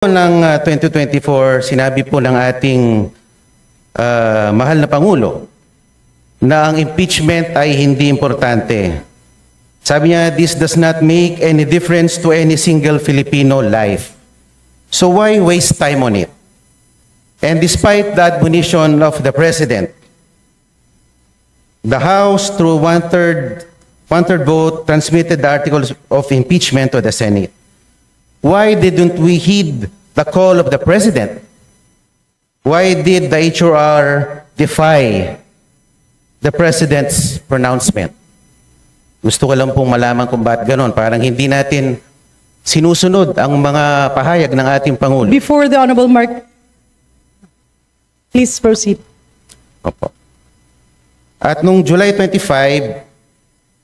ng 2024, sinabi po ng ating mahal na Pangulo na ang impeachment ay hindi importante. Sabi niya, this does not make any difference to any single Filipino life. So why waste time on it? And despite the admonition of the President, the House, through one-third vote, transmitted the articles of impeachment to the Senate. Why didn't we heed the call of the President? Why did the HRR defy the President's pronouncement? Gusto ko lang pong malaman kung bakit ganon. Parang hindi natin sinusunod ang mga pahayag ng ating Pangulo. Before the Honorable Mark, please proceed. Opo. At nung July 25,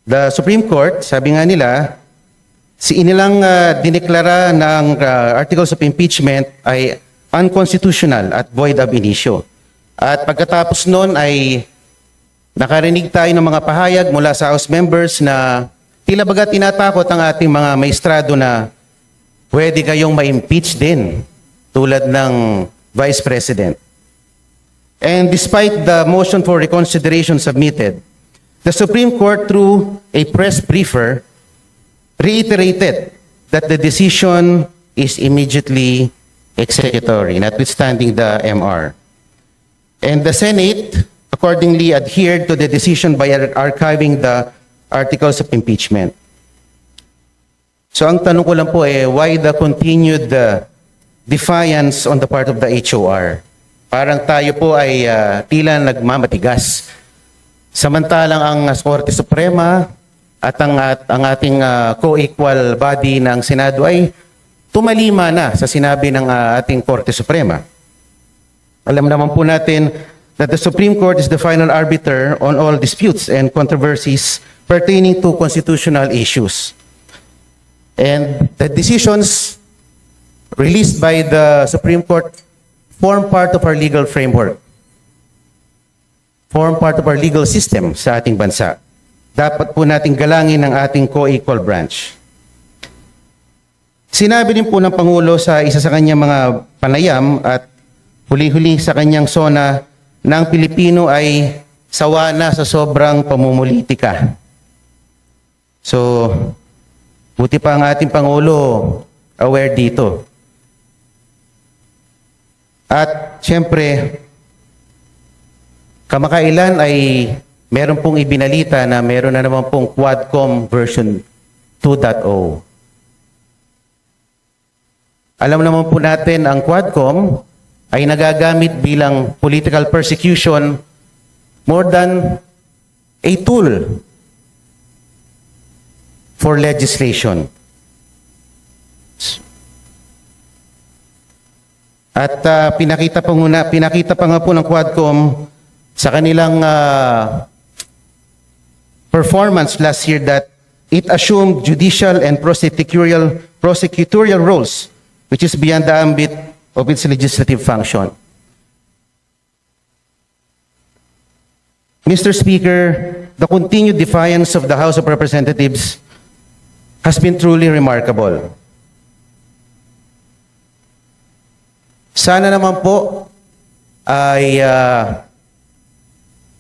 the Supreme Court, sabi nga nila, inilang dineklara ng articles of impeachment ay unconstitutional at void ab initio. At pagkatapos noon ay nakarinig tayo ng mga pahayag mula sa House members na tila baga tinatakot ang ating mga maestrado na pwede kayong ma-impeach din tulad ng Vice President. And despite the motion for reconsideration submitted, the Supreme Court, through a press briefer, reiterated that the decision is immediately executory, notwithstanding the MR. And the Senate accordingly adhered to the decision by archiving the articles of impeachment. So ang tanong ko lang po why the continued defiance on the part of the HOR? Parang tayo po ay tila nagmamatigas. Samantalang ang Korte Suprema at ang ating co-equal body ng Senado ay tumalima na sa sinabi ng ating Korte Suprema. Alam naman po natin that the Supreme Court is the final arbiter on all disputes and controversies pertaining to constitutional issues. And the decisions released by the Supreme Court form part of our legal framework, form part of our legal system sa ating bansa. Dapat po nating galangin ang ating co-equal branch. Sinabi din po ng Pangulo sa isa sa kanyang mga panayam at huli-huli sa kanyang sona na ang Pilipino ay sawa na sa sobrang pamumulitika. So, buti pa ang ating Pangulo aware dito. At siyempre, kamakailan ay meron pong ibinalita na meron na naman pong Quadcom version 2.0. Alam naman po natin ang Quadcom ay nagagamit bilang political persecution more than a tool for legislation. At pinakita pa nga po ng Quadcom sa kanilang performance last year that it assumed judicial and prosecutorial roles, which is beyond the ambit of its legislative function. Mr. Speaker, the continued defiance of the House of Representatives has been truly remarkable. Sana naman po ay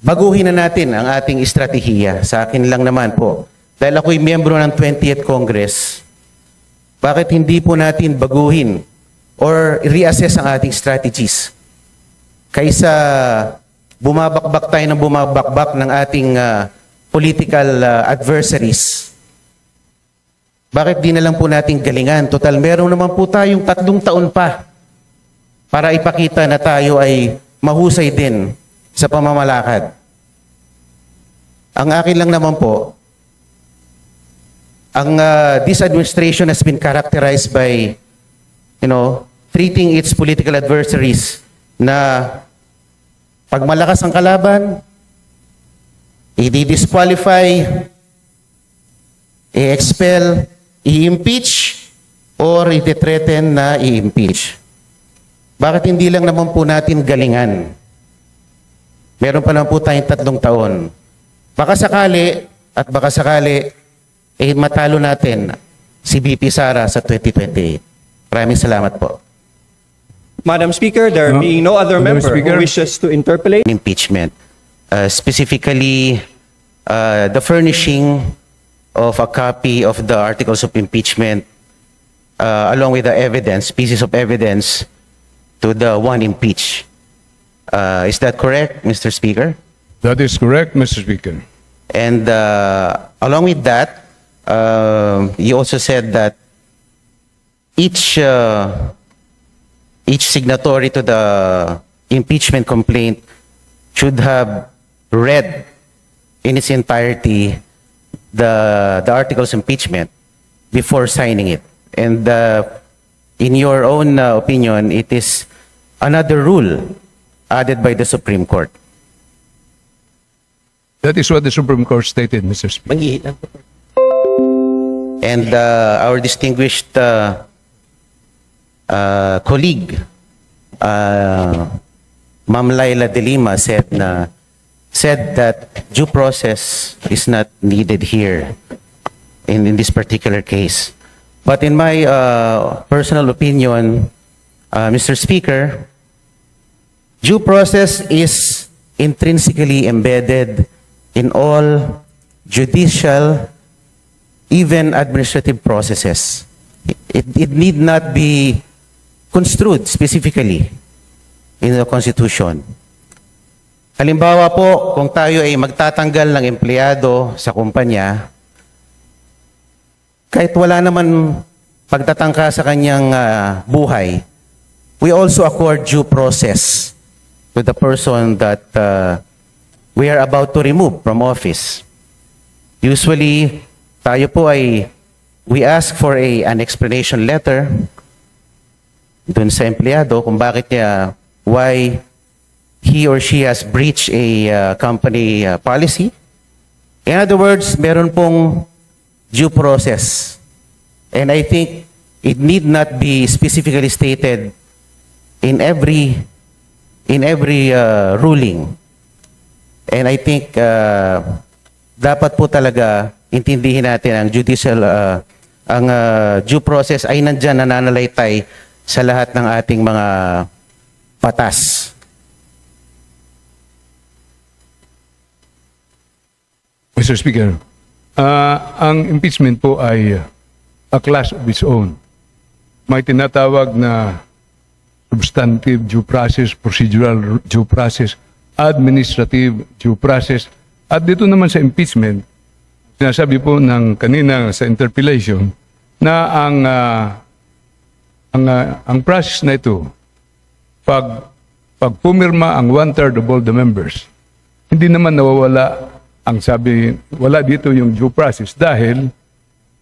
baguhin na natin ang ating estratehiya. Sa akin lang naman po. Dahil ako'y miyembro ng 20th Congress, bakit hindi po natin baguhin or reassess ang ating strategies? Kaysa bumabakbak tayo ng bumabakbak ng ating political adversaries. Bakit di na lang po natin galingan? Total, meron naman po tayong 3 taon pa para ipakita na tayo ay mahusay din sa pamamalakad. Ang akin lang naman po, this administration has been characterized by, treating its political adversaries na pag malakas ang kalaban, i-disqualify, i-expel, i-impeach, or i-threaten na i-impeach. Bakit hindi lang naman po natin galingan? Meron pa naman po tayong 3 taon. Baka sakali, matalo natin si VP Sara sa 2028. Maraming salamat po. Madam Speaker, there being no other Madam member Speaker. who wishes to interpolate. Impeachment, specifically the furnishing of a copy of the articles of impeachment along with the evidence, pieces of evidence to the one impeached. Is that correct, Mr. Speaker? That is correct, Mr. Speaker. And along with that, you also said that each signatory to the impeachment complaint should have read in its entirety the articles of impeachment before signing it. And in your own opinion, it is another rule added by the Supreme Court. That is what the Supreme Court stated, Mr. Speaker. And our distinguished colleague, Ma'am Laila de Lima, said that due process is not needed here in this particular case. But in my personal opinion, Mr. Speaker, due process is intrinsically embedded in all judicial, even administrative processes. It need not be construed specifically in the Constitution. Halimbawa po, kung tayo ay magtatanggal ng empleyado sa kumpanya, kahit wala naman pagtatangka sa kanyang buhay, we also accord due process to the person that we are about to remove from office. Usually, tayo po ay, we ask for an explanation letter dun sa empleyado kung bakit niya, why he or she has breached a company policy. In other words, meron pong due process. And I think it need not be specifically stated in every ruling. And I think dapat po talaga intindihin natin ang judicial, ang due process ay nandyan, nananalaytay sa lahat ng ating mga patas. Mr. Speaker, ang impeachment po ay a class of its own. May tinatawag na substantive due process, procedural due process, administrative due process. At dito naman sa impeachment, sinasabi po ng kanina sa interpellation na ang process na ito, pag pumirma ang 1/3 of all the members, hindi naman nawawala ang sabi, wala dito yung due process dahil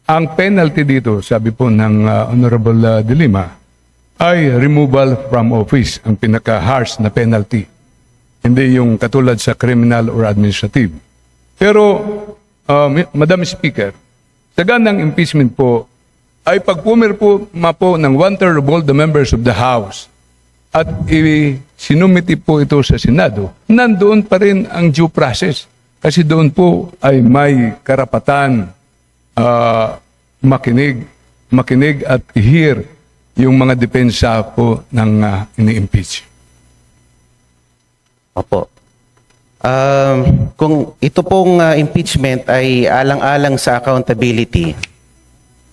ang penalty dito, sabi po ng Honorable De Lima, ay removal from office, ang pinaka-harsh na penalty. Hindi yung katulad sa criminal or administrative. Pero, Madam Speaker, sa ganang impeachment po, ay pag pumirma po ng 1/3 of all the members of the House at sinumiti po ito sa Senado, nandoon pa rin ang due process. Kasi doon po ay may karapatan makinig at i-hear yung mga depensa po ng ini-impeach. Opo. Kung ito pong impeachment ay alang-alang sa accountability,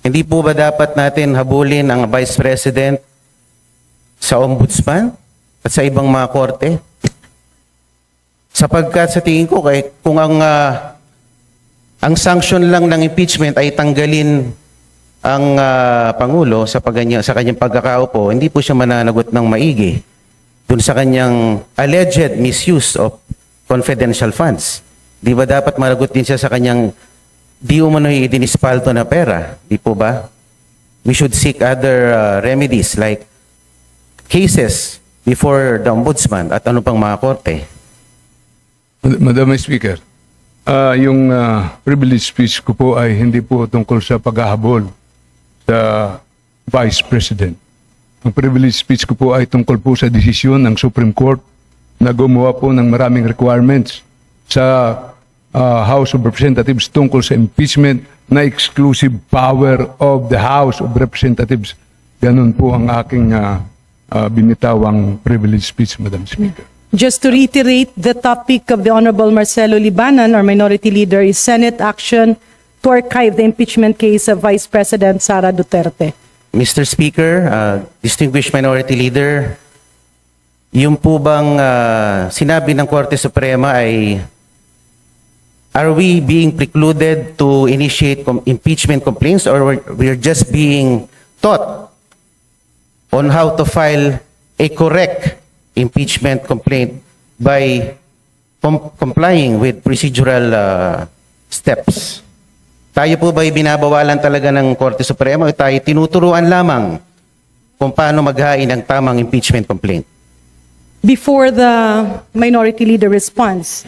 hindi po ba dapat natin habulin ang Vice President sa Ombudsman at sa ibang mga korte? Sapagkat sa tingin ko, kung ang sanction lang ng impeachment ay tanggalin ang Pangulo sa kanyang pagkakaupo, hindi po siya mananagot ng maigi dun sa kanyang alleged misuse of confidential funds. Di ba dapat managot din siya sa kanyang di umano'y idinispalto na pera? Di po ba? We should seek other remedies like cases before the Ombudsman at ano pang mga korte. Madam Speaker, yung privilege speech ko po ay hindi po tungkol sa paghahabol sa Vice President. Ang privilege speech ko po ay tungkol po sa desisyon ng Supreme Court na gumawa po ng maraming requirements sa House of Representatives tungkol sa impeachment na exclusive power of the House of Representatives. Ganun po ang aking binitawang privilege speech, Madam Speaker. Just to reiterate, the topic of the Honorable Marcelo Libanan, our minority leader, is Senate action to archive the impeachment case of Vice President Sara Duterte. Mr. Speaker, distinguished minority leader, yung po bang sinabi ng Korte Suprema ay are we being precluded to initiate impeachment complaints or we're just being taught on how to file a correct impeachment complaint by complying with procedural steps? Tayo po ba'y binabawalan talaga ng Korte Suprema o tayo tinuturuan lamang kung paano maghain ng tamang impeachment complaint? Before the minority leader responds,